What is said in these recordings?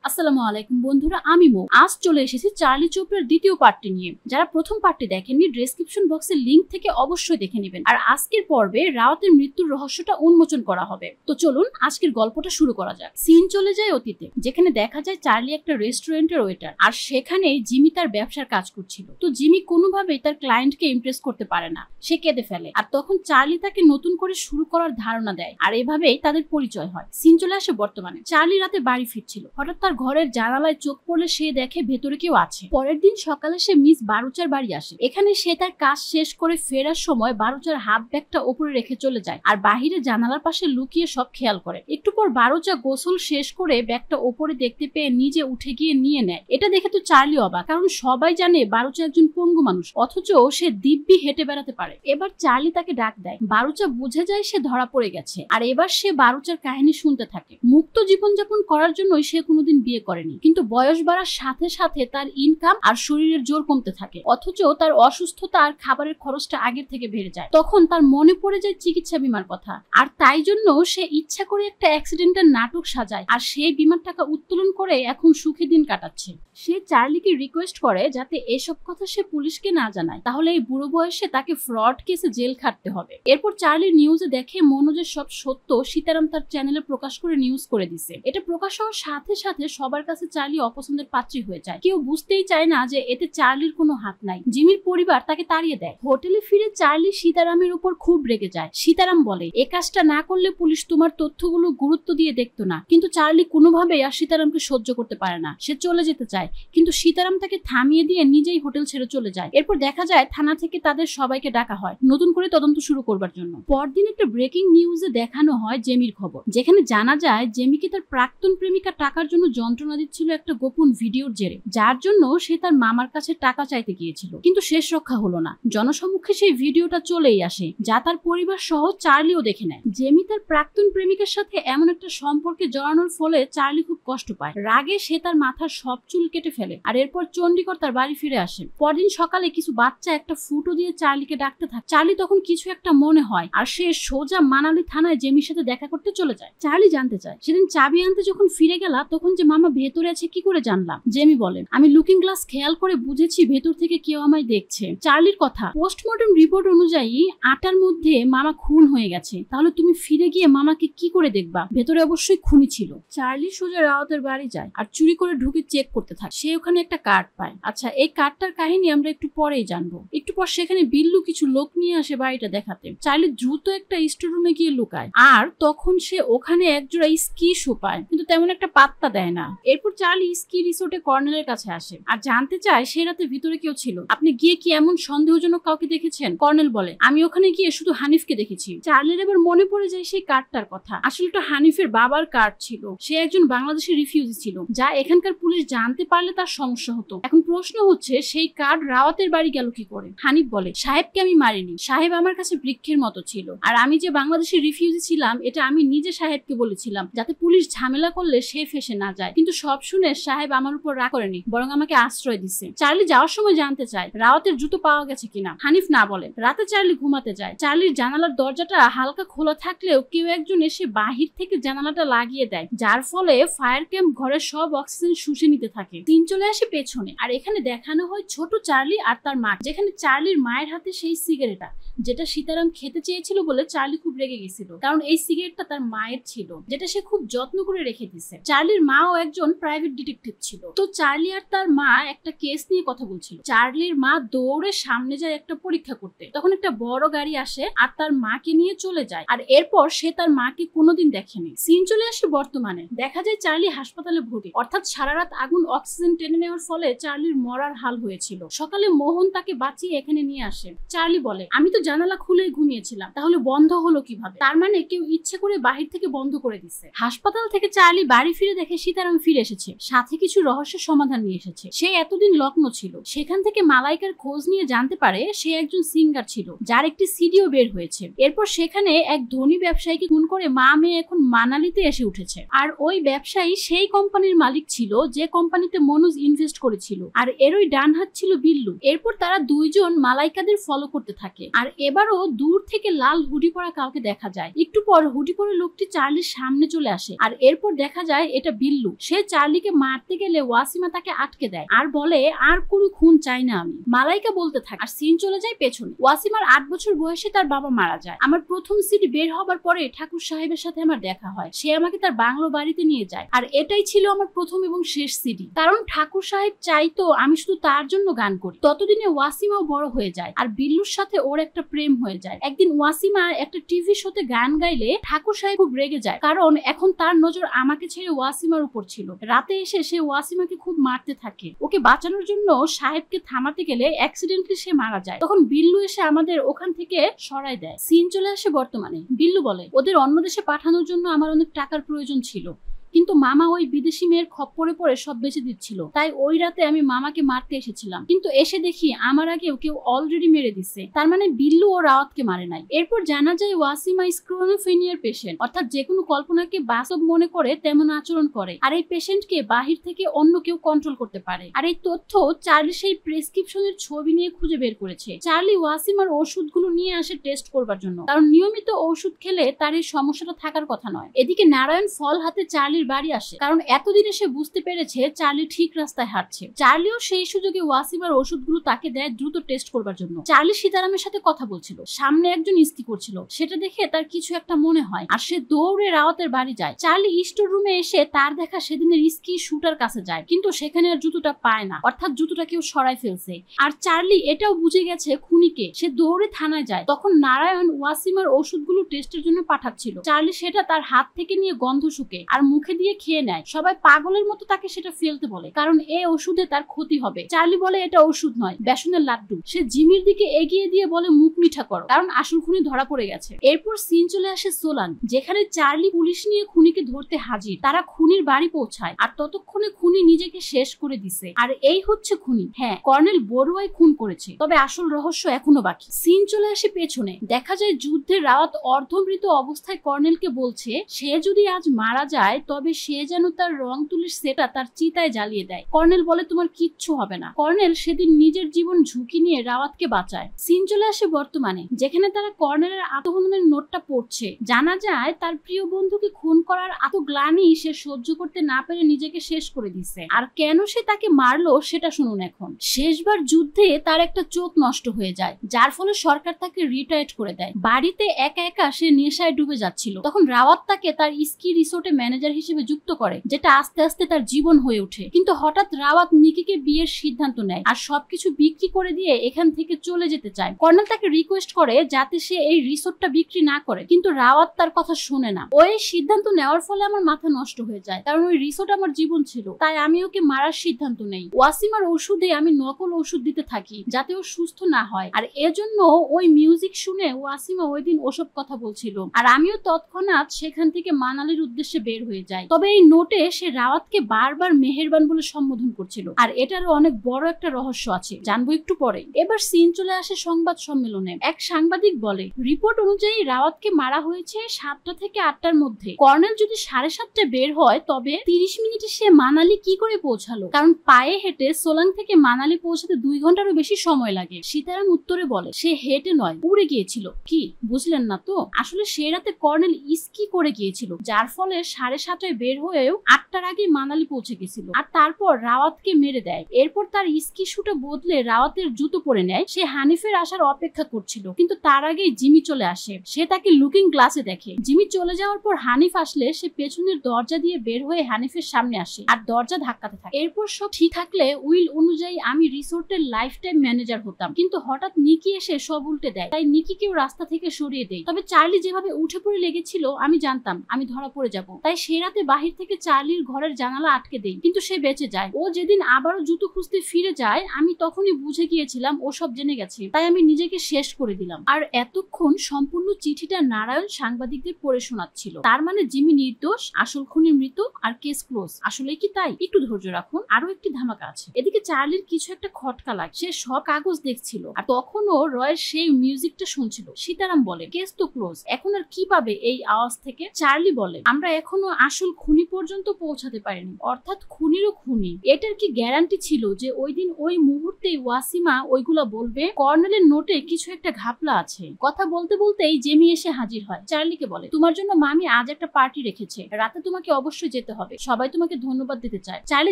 আসসালামু আলাইকুম বন্ধুরা, আমি মো। আজ চলে এসেছি চার্লি চোপড়ার দ্বিতীয় পার্টটি নিয়ে। যারা প্রথম পার্টটি দেখেননি, ডেসক্রিপশন বক্সের লিংক থেকে অবশ্যই দেখে নেবেন। আর আজকের পর্বে রাওয়াতের মৃত্যুর রহস্যটা উন্মোচন করা হবে। তো চলুন আজকের গল্পটা শুরু করা যাক। সিন চলে যায় অতীতে, যেখানে দেখা যায় চার্লি একটা রেস্টুরেন্টের ওয়েটার, আর সেখানে জিমি তার ব্যবসার কাজ করছিল। তো জিমি কোনোভাবেই তার ক্লায়েন্টকে ইমপ্রেস করতে পারে না, সে কেঁদে ফেলে। আর তখন চার্লি তাকে নতুন করে শুরু করার ধারণা দেয়, আর এভাবেই তাদের পরিচয় হয়। সিন চলে আসে বর্তমানে। চার্লি রাতে বাড়ি ফিরছিল, হঠাৎ তার ঘরের জানালায় চোখ পড়লে সে দেখে ভেতরে কেউ আছে। পরের দিন সকালে সে মিস বারুচার বাড়ি আসে। এখানে সে তার কাজ শেষ করে ফেরার সময় বারুচার হাত ব্যাগটা উপরে রেখে চলে যায়, আর বাহিরে জানালার পাশে লুকিয়ে সব খেয়াল করে। একটু পর বারুচা গোসল শেষ করে ব্যাগটা উপরে দেখতে পেয়ে নিজে উঠে গিয়ে নিয়ে নেয়। এটা দেখে তো চার্লি অবাক, কারণ সবাই জানে বারুচা একজন পঙ্গু মানুষ, অথচ সে দিব্যি হেঁটে বেড়াতে পারে। এবার চার্লি তাকে ডাক দেয়। বারুচা বুঝে যায় সে ধরা পড়ে গেছে, আর এবার সে বারুচার কাহিনী শুনতে থাকে। মুক্ত জীবনযাপন করার জন্যই সে কোনোদিন বিয়ে করেনি, কিন্তু বয়স বাড়ার সাথে সাথে তার ইনকাম আর শরীরের জোর কমতে থাকে, অথচ তার অসুস্থতা আর খাবারের খরচটা আগের থেকে বেড়ে যায়। তখন তার মনে পড়ে যায় চিকিৎসা বীমার কথা, আর তাই জন্য সে ইচ্ছা করে একটা অ্যাক্সিডেন্টের নাটক সাজায়, আর সেই বীমার টাকা উত্তোলন করে এখন সুখে দিন কাটাচ্ছে। সে চার্লিকে রিকোয়েস্ট করে যাতে এসব কথা সে পুলিশকে না জানায়, তাহলে এই বুড়ো বয়সে তাকে ফ্রড কেসে জেল খাটতে হবে। এরপর চার্লি নিউজে দেখে মনোজের সব সত্য সীতারাম তার চ্যানেলে প্রকাশ করে নিউজ করে দিছে। এটা প্রকাশ হওয়ার সাথে সাথে সবার কাছে চার্লি অপছন্দের পাত্রী হয়ে যায়। কেউ বুঝতেই চায় না যে এতে চার্লির কোনো হাত নাই। জিমির পরিবার তাকে তাড়িয়ে দেয়। হোটেলে ফিরে চার্লি সীতারামের উপর খুব রেগে যায়। সীতারাম বলে, এ কাজটা না করলে পুলিশ তোমার তথ্যগুলো গুরুত্ব দিয়ে দেখতো না। কিন্তু চার্লি কোনোভাবেই আর সীতারামকে সহ্য করতে পারে না। সে চলে যেতে চায়, কিন্তু সীতারাম তাকে থামিয়ে দিয়ে নিজেই হোটেল ছেড়ে চলে যায়। এরপর দেখা যায় থানা থেকে তাদের সবাইকে ডাকা হয় নতুন করে তদন্ত শুরু করবার জন্য। পরদিন একটা ব্রেকিং নিউজে দেখানো হয় জেমির খবর, যেখানে জানা যায় জেমিকে তার প্রাক্তন প্রেমিকা টাকার জন্য যন্ত্রণা দিচ্ছিল একটা গোপন ভিডিওর জেরে, যার জন্য সে তার মামার কাছে টাকা চাইতে গিয়েছিল, কিন্তু শেষ রক্ষা হলো না। জনসম্মুখে সেই ভিডিওটা চলেই আসে, যা তার পরিবার সহ চার্লিও দেখে নেয়। জেমি তার প্রাক্তন প্রেমিকার সাথে এমন একটা সম্পর্কে জড়ানোর ফলে চার্লি খুব কষ্ট পায়। রাগে সে তার মাথার সব চুল কেটে ফেলে, আর এরপর চণ্ডীগড় তার বাড়ি ফিরে আসে। পরদিন সকালে কিছু বাচ্চা একটা ফুটো দিয়ে চার্লিকে ডাকতে থাকে। চার্লি তখন কিছু একটা মনে হয়, আর সে সোজা মানালি থানায় জেমির সাথে দেখা করতে চলে যায়। চার্লি জানতে চায়, সেদিন চাবি আনতে যখন ফিরে গেলা তখন যে মামা ভেতরে আছে কি করে জানলাম? জেমি বলে, আমি লুকিং গ্লাস খেয়াল করে বুঝেছি ভেতর থেকে কেউ আমায় দেখছে। চার্লির কথা, পোস্টমর্টম রিপোর্ট অনুযায়ী 8টার মধ্যে মামা খুন হয়ে গেছে, তাহলে তুমি ফিরে গিয়ে মামাকে কি করে দেখবা? ভেতরে অবশ্যই খুনি ছিল। চার্লি সোজা রাওয়াতের বাড়ি যায়, আর চুরি করে ঢুকে চেক করতে থাকে। সে ওখানে একটা কার্ড পায়। আচ্ছা, এই কার্ডটার কাহিনী আমরা একটু পরেই জানবো। একটু পর সেখানে বিল্লু কিছু লোক নিয়ে আসে বাড়িটা দেখাতে। চার্লি দ্রুত একটা স্টোর রুমে গিয়ে লুকায়, আর তখন সে ওখানে একজোড়া স্কি শু পায়, কিন্তু তেমন একটা পাত্তা দেয় না। এরপর চার্লি স্কি রিসোর্টে কর্নেলের কাছে আসে, আর জানতে চায় সে রাতে ভিতরে কেউ ছিল, আপনি গিয়ে কি এমন সন্দেহজনক কাউকে দেখেছেন? কর্নেল বলে, আমি ওখানে গিয়ে শুধু হানিফকে দেখেছি। চার্লির এবার মনে পড়ে যায় সেই কার্ডটার কথা। আসলে তো হানিফের বাবার কার্ড ছিল। সে একজন বাংলাদেশি রিফিউজি ছিল, যা এখানকার পুলিশ জানতে পারলে তার সমস্যা হতো। এখন প্রশ্ন হচ্ছে সেই কার্ড রাওয়াতের বাড়ি গেল কি করে? হানিফ বলে, সাহেবকে আমি মারিনি, সাহেব আমার কাছে বৃক্ষের মতো ছিল, আর আমি যে বাংলাদেশি রিফিউজি ছিলাম এটা আমি নিজে সাহেবকে বলেছিলাম, যাতে পুলিশ ঝামেলা করলে সে ফেসে না যায়। কিন্তু সব শুনে সাহেব আমার উপর রাগ করেনি, বরং আমাকে আশ্রয় দিচ্ছে। চার্লি যাওয়ার সময় জানতে চায় রাওয়াতের জুতো পাওয়া গেছে কিনা। হানিফ না বলে। রাতে চার্লি ঘুমাতে যায়। চার্লির জানালার দরজাটা হালকা খোলা থাকলেও কেউ একজন এসে বাহির থেকে জানালাটা লাগিয়ে দেয়, যার ফলে ফায়ার ক্যাম্প ঘরের সব অক্সিজেন শুষে নিতে থাকে। তিন চলে আসে পেছনে, আর এখানে দেখানো হয় ছোট চার্লি আর তার মা, যেখানে চার্লির মায়ের হাতে সেই সিগারেটটা, যেটা সীতারাম খেতে চেয়েছিল বলে চার্লি খুব রেগে গেছিল, কারণ এই সিগারেটটা তার মায়ের ছিল, যেটা সে খুব যত্ন করে রেখে দিছে। চার্লির মাও একজন প্রাইভেট ডিটেকটিভ ছিল। তো চার্লি আর তার মা একটা কেস নিয়ে কথা বলছিল। চার্লির মা দৌড়ে সামনে যায় একটা পরীক্ষা করতে, তখন একটা বড় গাড়ি আসে আর তার মাকে নিয়ে চলে যায়, আর এরপর সে তার মাকে কোনোদিন দেখেনি। সিন চলে আসে বর্তমানে। দেখা যায় চার্লি হাসপাতালে ভর্তি, অর্থাৎ সারা রাত আগুন অক্সিজেন টেনে নেওয়ার ফলে চার্লির মরার হাল হয়েছিল। সকালে মোহন তাকে বাঁচিয়ে এখানে নিয়ে আসে। চার্লি বলে, আমি তো জানালা খুলেই ঘুমিয়েছিলাম, তাহলে বন্ধ হলো কিভাবে? তার মানে কেউ ইচ্ছে করে বাহির থেকে বন্ধ করে দিচ্ছে। হাসপাতাল থেকে চার্লি বাড়ি ফিরে দেখে সীতারাম ফিরে এসেছে, সাথে কিছু রহস্যের সমাধান নিয়ে এসেছে। সে এতদিন লগ্ন ছিল, সেখান থেকে মালাইকার খোঁজ নিয়ে জানতে পারে সে একজন সিঙ্গার ছিল, যার একটি সিডিও বের হয়েছে। এরপর সেখানে এক ধনী ব্যবসায়ীকে খুন করে মা মেয়ে এখন মানালিতে এসে উঠেছে, আর ওই ব্যবসায়ী সেই কোম্পানির মালিক ছিল যে কোম্পানিতে মনোজ ইনভেস্ট করেছিল, আর এরই ডান হাত ছিল বিল্লু। এরপর তারা দুইজন মালাইকাদের ফলো করতে থাকে, আর এবারও দূর থেকে লাল হুডি পরা কাউকে দেখা যায়। একটু পর হুডি পরা লোকটি চার্লির সামনে চলে আসে, আর এরপর দেখা যায় এটা বিল্লু। সে চার্লিকে মারতে গেলে ওয়াসিমা তাকে আটকে দেয় আর বলে আর কোনো খুন চাই না আমি। মালাইকা বলতে থাকে আর সিন চলে যায় পেছনে। ওয়াসিমার 8 বছর বয়সে তার বাবা মারা যায়। আমার প্রথম সিডি বের হবার পরে ঠাকুর সাহেবের সাথে আমার দেখা হয়। সে আমাকে তার বাংলো বাড়িতে নিয়ে যায় আর এটাই ছিল আমার প্রথম এবং শেষ সিডি। কারণ ঠাকুর সাহেব চাইতো আমি শুধু তার জন্য গান করি। ততদিনে ওয়াসিমাও বড় হয়ে যায় আর বিল্লুর সাথে ওর একটা প্রেম হয়ে যায়। একদিন ওয়াসিমা একটা টিভি শোতে গান গাইলে ঠাকুর সাহেব খুব রেগে যায়, কারণ এখন তার নজর আমাকে ছেড়ে ওয়াসিমার উপর ছিল। রাতে এসে সে ওয়াসিমাকে খুব মারতে থাকে। ওকে বাঁচানোর জন্য সাহেবকে থামাতে গেলে অ্যাক্সিডেন্টলি সে মারা যায়। তখন বিল্লু এসে আমাদের ওখান থেকে সরাই দেয়। সিন চলে আসে বর্তমানে। বিল্লু বলে ওদের অন্য দেশে পাঠানোর জন্য আমার অনেক টাকার প্রয়োজন ছিল, কিন্তু মামা ওই বিদেশি মেয়ের খপ্পরে পড়ে সব বেঁচে দিচ্ছিল। তাই ওই রাতে আমি মামাকে মারতে এসেছিলাম, কিন্তু এসে দেখি আমার আগেও কেউ অলরেডি মেরে দিচ্ছে। তার মানে বিল্লু ও রাওয়াতকে মারে নাই। এরপর জানা যায় ওয়াসিমা স্ক্রোনোফেনিয়ার পেশেন্ট, অর্থাৎ যে কোনো কল্পনাকে বাস্তব মনে করে তেমন আচরণ করে। আর এই পেশেন্টকে বাহির থেকে অন্য কেউ কন্ট্রোল করতে পারে। আর এই তথ্য চার্লি সেই প্রেসক্রিপশনের ছবি নিয়ে খুঁজে বের করেছে। চার্লি ওয়াসিমার ওষুধগুলো নিয়ে আসে টেস্ট করবার জন্য, কারণ নিয়মিত ওষুধ খেলে তার এই সমস্যাটা থাকার কথা নয়। এদিকে নারায়ণ ফল হাতে চার্লির বাড়ি আসে, কারণ এতদিনে সে বুঝতে পেরেছে চার্লি ঠিক রাস্তায় হাঁটছে। চার্লিও সেই সুযোগে ওয়াসিমার ওষুধগুলো তাকে দেয় দ্রুত টেস্ট করবার জন্য। চার্লি সীতারামের সাথে কথা বলছিল, সামনে একজন ইস্কি করছিল। সেটা দেখে তার কিছু একটা মনে হয় আর সে দৌড়ে রাওয়াতের বাড়ি যায়। চার্লি স্টোর রুমে এসে তার দেখা সেদিনের ইস্কি শুটার কাছে যায়, কিন্তু সেখানে আর জুতোটা পায় না, অর্থাৎ জুতোটা কেউ সরাই ফেলছে। আর চার্লি এটাও বুঝে গেছে খুনিকে। সে দৌড়ে থানায় যায়। তখন নারায়ণ ওয়াসিমার ওষুধগুলো টেস্টের জন্য পাঠাচ্ছিল। চার্লি সেটা তার হাত থেকে নিয়ে গন্ধ শুকে আর মুখে দিয়ে খেয়ে নেয়। সবাই পাগলের মতো তাকে সেটা ফেলতে বলে, কারণ এই ওষুধে তার ক্ষতি হবে। চার্লি বলে এটা ওষুধ নয়, বেসনের লাড্ডু। সে জিমির দিকে এগিয়ে দিয়ে বলে মুখ মিঠা করো, কারণ আসল খুনি ধরা পড়ে গেছে। এরপর সিন চলে আসে সোলান, যেখানে চার্লি পুলিশ নিয়ে খুনিকে ধরতে হাজির। তারা খুনির বাড়ি পৌঁছায় আর ততক্ষণে খুনি নিজেকে শেষ করে দিছে। আর এই হচ্ছে খুনি। হ্যাঁ, কর্নেল বড়ুয়াই খুন করেছে, তবে আসল রহস্য এখনো বাকি। সিন চলে আসে পেছনে। দেখা যায় যুদ্ধের রাওয়াত অর্ধমৃত অবস্থায় কর্নেলকে বলছে সে যদি আজ মারা যায় তবে সে যেন তার রং তুলির সেটা তার চিতায় জ্বালিয়ে দেয়। কর্নেল বলে তোমার কিচ্ছু হবে না। কর্নেল সেদিন নিজের জীবন ঝুঁকি নিয়ে রাওয়াতকে বাঁচায়। সিন চলে আসে বর্তমানে, যেখানে তারা কর্নেলের আত্মহননের নোটটা পড়ছে। জানা যায় তার প্রিয় বন্ধুকে খুন করার আত্মগ্লানি সে সহ্য করতে না পেরে নিজেকে শেষ করে দিছে। আর কেন সে তাকে মারলো সেটা শুনুন এখন। শেষবার যুদ্ধে তার একটা চোখ নষ্ট হয়ে যায়, যার ফলে সরকার তাকে রিটায়ার্ড করে দেয়। বাড়িতে একা একা সে নেশায় ডুবে যাচ্ছিল। তখন রাওয়াত তাকে তার স্কি রিসোর্টে ম্যানেজার হিসেবে যুক্ত করে, যেটা আস্তে আস্তে তার জীবন হয়ে ওঠে। কিন্তু হঠাৎ রাওয়াত নিকিকে বিয়ের সিদ্ধান্ত নেয় আর সবকিছু বিক্রি করে দিয়ে এখান থেকে চলে যেতে চায়। কর্নেল তাকে রিকোয়েস্ট করে যাতে সে এই রিসোর্টটা বিক্রি না করে, কিন্তু রাওয়াত তার কথা শোনে না। ওই সিদ্ধান্ত নেওয়ার ফলে আমার মাথা নষ্ট হয়ে যায়, কারণ ওই রিসোর্ট আমার জীবন ছিল। তাই আমি ওকে মারার সিদ্ধান্ত নেই। ওয়াসিমার ওষুধে আমি নকল ওষুধ দিতে থাকি যাতে ও সুস্থ না হয়, আর এজন্য ওই মিউজিক শুনে ওয়াসিমা ওই দিন ওসব কথা বলছিল। আর আমিও তৎক্ষণাৎ সেখান থেকে মানালির উদ্দেশ্যে বের হয়ে যাই। তবে এই নোটে সে রাওয়াতকে বারবার মেহেরবান বলে সম্বোধন করছিল, আর এটারও অনেক বড় একটা রহস্য আছে, জানবো একটু পরে। এবার সিন চলে আসে সংবাদ সম্মেলনে। এক সাংবাদিক বলে রিপোর্ট অনুযায়ী রাওয়াতকে মারা হয়েছে 7টা থেকে 8টার মধ্যে। কর্নেল যদি 7:30টায় বের হয় তবে 30 মিনিটে সে মানালি কি করে পৌঁছালো? কারণ পায়ে হেঁটে সোলাং থেকে মানালি পৌঁছাতে 2 ঘন্টারও বেশি সময় লাগে। সীতারাম উত্তরে বলে সে হেঁটে নয়, উড়ে গিয়েছিল। কি বুঝলেন না তো? আসলে সে রাতে কর্নেল স্কি করে গিয়েছিল, যার ফলে 7:30টায় বের হয়েও 8টার আগে মানালি পৌঁছে গেছিল। আর তারপর রাওয়াতকে মেরে দেয়। এরপর তার স্কি শুটা বদলে রাওয়াতের জুতো পরে নেয়। সে হানিফের আসার অপেক্ষা করছিল, কিন্তু তার আগেই জিমি চলে আসে। সে তাকে লুকিং গ্লাসে দেখে। জিমি চলে যাওয়ার পর হানিফ আসলে সে পেছনের দরজা দিয়ে বের হয়ে হানিফের সামনে আসে আর দরজা ধাক্কাতে থাকে। এরপর সব ঠিক থাকলে উইল অনুযায়ী আমি রিসোর্টের লাইফ টাইম ম্যানেজার হতাম, কিন্তু হঠাৎ নিকি এসে সব উল্টে দেয়। তাই নিকিকেও রাস্তা থেকে সরিয়ে দেয়। তবে চার্লি যেভাবে উঠে পড়ে লেগেছিল আমি জানতাম আমি ধরা পড়ে যাব। তাই সে রাতে বাহির থেকে চার্লির ঘরের জানালা আটকে দেই, কিন্তু সে বেঁচে যায়। ও যেদিন আবারও জুতো খুঁজতে ফিরে যায় আমি তখনই বুঝে গিয়েছিলাম ও সব জেনে গেছে। তাই আমি নিজেকে শেষ করে দিলাম। আর এতক্ষণ সম্পূর্ণ চিঠিটা নারায়ণ সাংবাদিকদের পড়ে শোনাচ্ছিল। তার মানে জিমি নির্দোষ, আসল খুনি মৃত, আর কেস ক্লোজ। আসলে কি তাই? একটু ধৈর্য রাখুন, আরো একটি ধামাকা আছে। এদিকে চার্লির কিছু একটা খটকা লাগে। সে সব কাগজ দেখছিল আর তখনও রয়ের সেই মিউজিকটা শুনছিল। সীতারাম বলে কেস তো ক্লোজ, এখন আর কি পাবে এই আওয়াজ থেকে? চার্লি বলে আমরা এখনো আসল আসল খুনি পর্যন্ত পৌঁছাতে পারেনি, অর্থাৎ খুনিরও খুনি। এটার কি গ্যারান্টি ছিল যে ওই দিন ওই মুহূর্তেই ওয়াসিমা ওইগুলা বলবে? কর্নেলের নোটে কিছু একটা ঘাপলা আছে। কথা বলতে বলতেই জেমি এসে হাজির হয়। চার্লিকে বলে, তোমার জন্য মামি আজ একটা পার্টি রেখেছে, রাতে তোমাকে অবশ্যই যেতে হবে, সবাই তোমাকে ধন্যবাদ দিতে চায়। চার্লি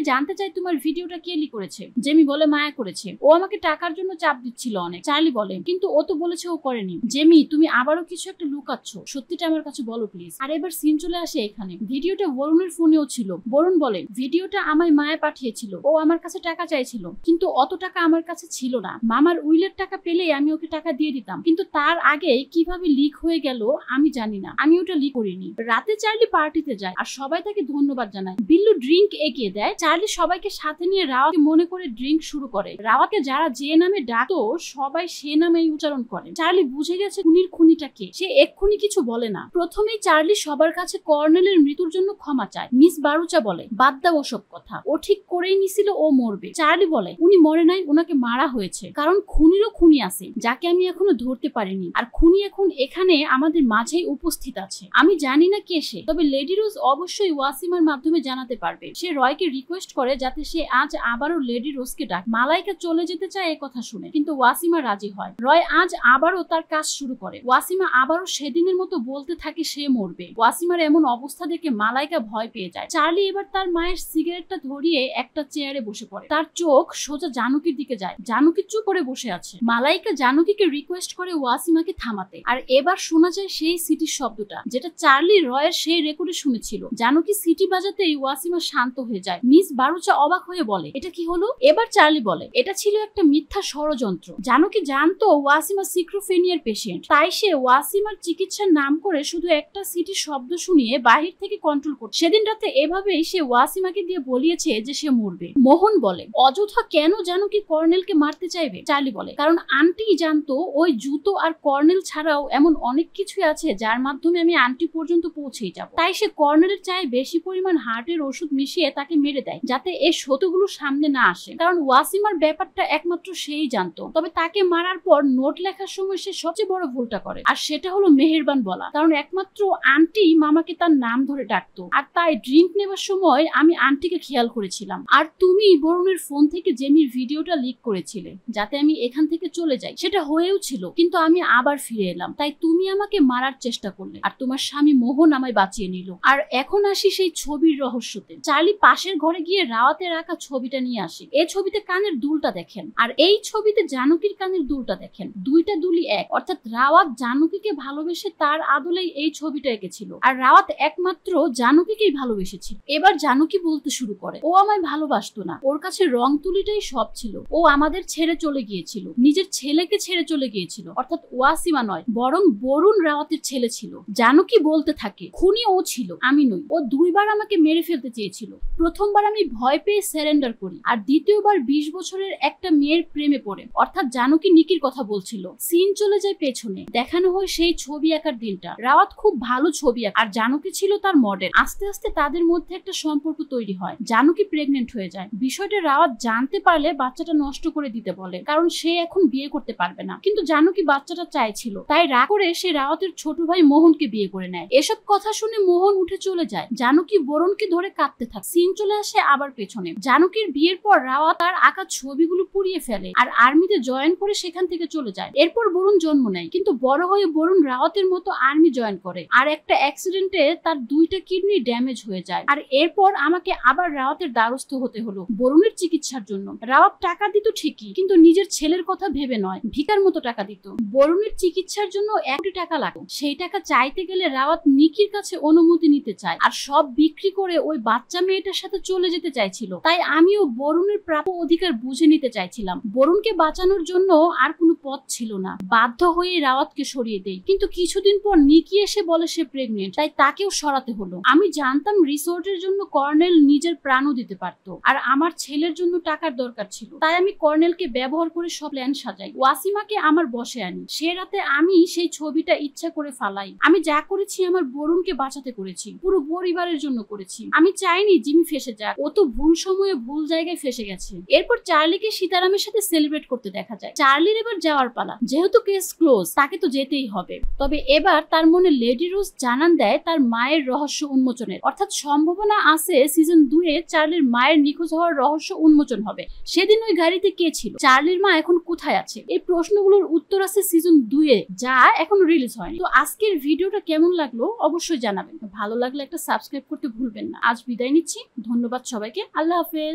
জানতে চায় তোমার ভিডিওটা কে লিক করেছে। জেমি বলে, মায়া করেছে, ও আমাকে টাকার জন্য চাপ দিচ্ছিল অনেক। চার্লি বলে, কিন্তু ও তো বলেছে ও করেনি। জেমি, তুমি আবারও কিছু একটা লুকাচ্ছ, সত্যিটা আমার কাছে বলো প্লিজ। আর এবার সিন চলে আসে এখানে। ভিডিওটা বরুণের ফোনেও ছিল। বরুণ বলে, ভিডিওটা আমায় মায়া পাঠিয়েছিল, ও আমার কাছে টাকা চাইছিল, কিন্তু অত টাকা আমার কাছে ছিল না। মামার উইলের টাকা পেলেই আমি ওকে টাকা দিয়ে দিতাম, কিন্তু তার আগে কিভাবে লিক হয়ে গেল আমি জানি না, আমি ওটা লিক করিনি। রাতে চার্লি পার্টিতে যায় আর সবাই তাকে ধন্যবাদ জানায়। বিল্লু ড্রিঙ্ক এগিয়ে দেয়। চার্লি সবাইকে সাথে নিয়ে রাওয়াকে মনে করে ড্রিঙ্ক শুরু করে। রাওয়াকে যারা যে নামে ডাকতো সবাই সে নামেই উচ্চারণ করে। চার্লি বুঝে গেছে খুনির খুনিটা কে। সে এক্ষুনি কিছু বলে না। প্রথমেই চার্লি সবার কাছে কর্নেলের মৃত্যুর জন্য ক্ষমা চায়। মিস বারুচা বলে, বাদ দাও ওসব কথা, ও ঠিক করেই নিছিল ও মরবে। চার্লি বলে, উনি মরে নাই, ওনাকে মারা হয়েছে, কারণ খুনিরও খুনি আছে যাকে আমি এখনো ধরতে পারিনি, আর খুনি এখন এখানে আমাদের মাঝেই উপস্থিত আছে। আমি জানি না কে সে, তবে লেডি রোজ অবশ্যই ওয়াসিমার মাধ্যমে জানাতে পারবে। সে রয়কে রিকোয়েস্ট করে যাতে সে আজ আবারও লেডি রোজকে ডাক। মালাইকা চলে যেতে চায় এ কথা শুনে, কিন্তু ওয়াসিমা রাজি হয়। রয় আজ আবারও তার কাজ শুরু করে। ওয়াসিমা আবারও সেদিনের মতো বলতে থাকে সে মরবে। ওয়াসিমার এমন অবস্থা দেখে মালাইকা ভয় পেয়ে যায়। চার্লি এবার তার মায়ের সিগারেটটা ধরিয়ে একটা চেয়ারে বসে পড়ে। তার চোখ সোজা জানুকির দিকে যায়। জানুকি চুপ করে বসে আছে। মালাইকা জানুকিকে রিকোয়েস্ট করে ওয়াসিমাকে থামাতে। আর এবার শোনা যায় সেই সিটির শব্দটা, যেটা চার্লি রয়ের সেই রেকর্ডে শুনেছিল। জানুকি সিটি বাজাতেই ওয়াসিমা শান্ত হয়ে যায়। মিস বারুচা অবাক হয়ে বলে, এটা কি হলো? এবার চার্লি বলে, এটা ছিল একটা মিথ্যা ষড়যন্ত্র। জানুকি জানতো ওয়াসিমা সিক্রোফেনিয়ার পেশেন্ট, তাই সে ওয়াসিমার চিকিৎসার নাম করে শুধু একটা সিটির শব্দ শুনিয়ে বাহির থেকে কন্ট্রোল করত। সেদিন রাতে এভাবেই সে ওয়াসিমাকে দিয়ে বলিয়েছে যে সে মরবে। মোহন বলে, অযথা কেন জানুকি কর্নেলকে মারতে চাইবে? চার্লি বলে, কারণ আন্টি জানতো ওই জুতো আর কর্নেল ছাড়াও এমন অনেক কিছুই আছে যার মাধ্যমে আমি আন্টি পর্যন্ত পৌঁছেই যাব। তাই সে কর্নেলের চায়ে বেশি পরিমাণ হার্টের ওষুধ মিশিয়ে তাকে মেরে দেয়, যাতে এই সত্যগুলো সামনে না আসে। কারণ ওয়াসিমার ব্যাপারটা একমাত্র সেই জানতো। তবে তাকে মারার পর নোট লেখার সময় সে সবচেয়ে বড় ভুলটা করে, আর সেটা হলো মেহেরবান বলা। কারণ একমাত্র আন্টি মামাকে তার নাম ধরে ডাকতো, আর তাই ড্রিঙ্ক নেবার সময় আমি আন্টিকে খেয়াল করেছিলাম। আর তুমি বরুণের ফোন থেকে জেমির ভিডিওটা লিক করেছিলে যাতে আমি এখান থেকে চলে যাই। সেটা হয়েও ছিল, কিন্তু আমি আবার ফিরে এলাম, তাই তুমি আমাকে মারার চেষ্টা করলে, আর তোমার স্বামী মোহন আমায় বাঁচিয়ে নিল। আর এখন আসি সেই ছবির রহস্যতে। চার্লি পাশের ঘরে গিয়ে রাওয়াতের আঁকা ছবিটা নিয়ে আসে। এই ছবিতে কানের দুলটা দেখেন, আর এই ছবিতে জানুকির কানের দুলটা দেখেন। দুইটা দুলি এক, অর্থাৎ রাওয়াত জানুকিকে ভালোবেসে তার আদলেই এই ছবিটা এঁকেছিল, আর রাওয়াত একমাত্র জানুকিকেই ভালোবেসেছিল। এবার জানুকি বলতে শুরু করে, ও আমায় ভালোবাসতো না, ওর কাছে রং তুলিটাই সব ছিল। ও আমাদের ছেড়ে চলে গিয়েছিল, নিজের ছেলেকে ছেড়ে চলে গিয়েছিল, অর্থাৎ ওয়াসিমা নয়, বরং বরুণ রাওয়াতের ছেলে ছিল। জানুকি বলতে থাকে, খুনি ও ছিল, আমি নই। ও দুইবার আমাকে মেরে ফেলতে চেয়েছিল। প্রথমবার আমি ভয় পেয়ে সারেন্ডার করি, আর দ্বিতীয়বার 20 বছরের একটা মেয়ের প্রেমে পড়ে। অর্থাৎ জানুকি নিকির কথা বলছিল। সিন চলে যায় পেছনে, দেখানো হয় সেই ছবি আঁকার দিনটা। রাওয়াত খুব ভালো ছবি আঁকে, আর জানুকি ছিল তার মডেল। আস্তে আস্তে তাদের মধ্যে একটা সম্পর্ক তৈরি হয়। জানুকি প্রেগনেন্ট হয়ে যায়। বিষয়টা রাওয়াত জানতে পারলে বাচ্চাটা নষ্ট করে দিতে বলে, কারণ সে এখন বিয়ে করতে পারবে না। কিন্তু জানুকি বাচ্চাটা চাইছিল, তাই রাগ করে সে রাওয়াতের ছোট ভাই মোহনকে বিয়ে করে নেয়। এসব কথা শুনে মোহন উঠে চলে যায়। জানুকি বরুণকে ধরে কাঁদতে থাকে। সিন চলে আসে আবার পেছনে। জানুকির বিয়ের পর রাওয়াত তার আঁকা ছবিগুলো পুড়িয়ে ফেলে আর আর্মিতে জয়েন করে সেখান থেকে চলে যায়। এরপর বরুণ জন্ম নেয়, কিন্তু বড় হয়ে বরুণ রাওয়াতের মতো আর্মি জয়েন করে, আর একটা অ্যাক্সিডেন্টে তার 2টা কিডনি ড্যামেজ হয়ে যায়। আর এরপর আমাকে আবার রাওয়াতের দ্বারস্থ হতে হলো বরুণের চিকিৎসার জন্য। রাওয়াত টাকা দিত ঠিকই, কিন্তু নিজের ছেলের কথা ভেবে নয়, ভিকার মতো টাকা দিত। বরুণের চিকিৎসার জন্য 1 কোটি টাকা লাগতো। সেই টাকা চাইতে গেলে রাওয়াত নিকির কাছে অনুমতি নিতে চায়, আর সব বিক্রি করে ওই বাচ্চা মেয়েটার সাথে চলে যেতে চাইছিল। তাই আমিও বরুণের প্রাপ্য অধিকার বুঝে নিতে চাইছিলাম। বরুণকে বাঁচানোর জন্য আর কোনো পথ ছিল না, বাধ্য হয়ে রাওয়াতকে সরিয়ে দেই। কিন্তু কিছুদিন পর নিকি এসে বলে সে প্রেগনেন্ট, তাই তাকেও সরাতে হলো। আমি জানতাম রিসোর্টের জন্য কর্নেল নিজের প্রাণও দিতে পারত, আর আমার ছেলের জন্য টাকার দরকার ছিল। তাই আমি কর্নেলকে ব্যবহার করে সব প্ল্যান সাজাই। ওয়াসিমাকে আমার বসে আনি। সে রাতে আমি সেই ছবিটা ইচ্ছা করে ফালাই। আমি যা করেছি আমার বরুণকে বাঁচাতে করেছি, পুরো পরিবারের জন্য করেছি। আমি চাইনি জিমি ফেসে যাক, ও তো ভুল সময়ে ভুল জায়গায় ফেসে গেছে। এরপর চার্লিকে সীতারামের সাথে সেলিব্রেট করতে দেখা যায়। চার্লির এবার যাওয়ার পালা, যেহেতু কেস ক্লোজ, তাকে তো যেতেই হবে। তবে এবার তার মনে লেডি রোজ জানান দেয় তার মায়ের রহস্য উন্মোচনের, অর্থাৎ সম্ভাবনা আছে সিজন 2 এ চার্লির মায়ের নিখোঁজ হওয়ার রহস্য উন্মোচন হবে। সেদিন ওই গাড়িতে কে ছিল, চার্লির মা এখন কোথায় আছে, এই প্রশ্নগুলোর উত্তর আছে সিজন 2 এ, যা এখনো রিলিজ হয়নি। তো আজকের ভিডিওটা কেমন লাগলো অবশ্যই জানাবেন, ভালো লাগলে একটা সাবস্ক্রাইব করতে ভুলবেন না। আজ বিদায় নিচ্ছি, ধন্যবাদ সবাইকে, আল্লাহ হাফেজ।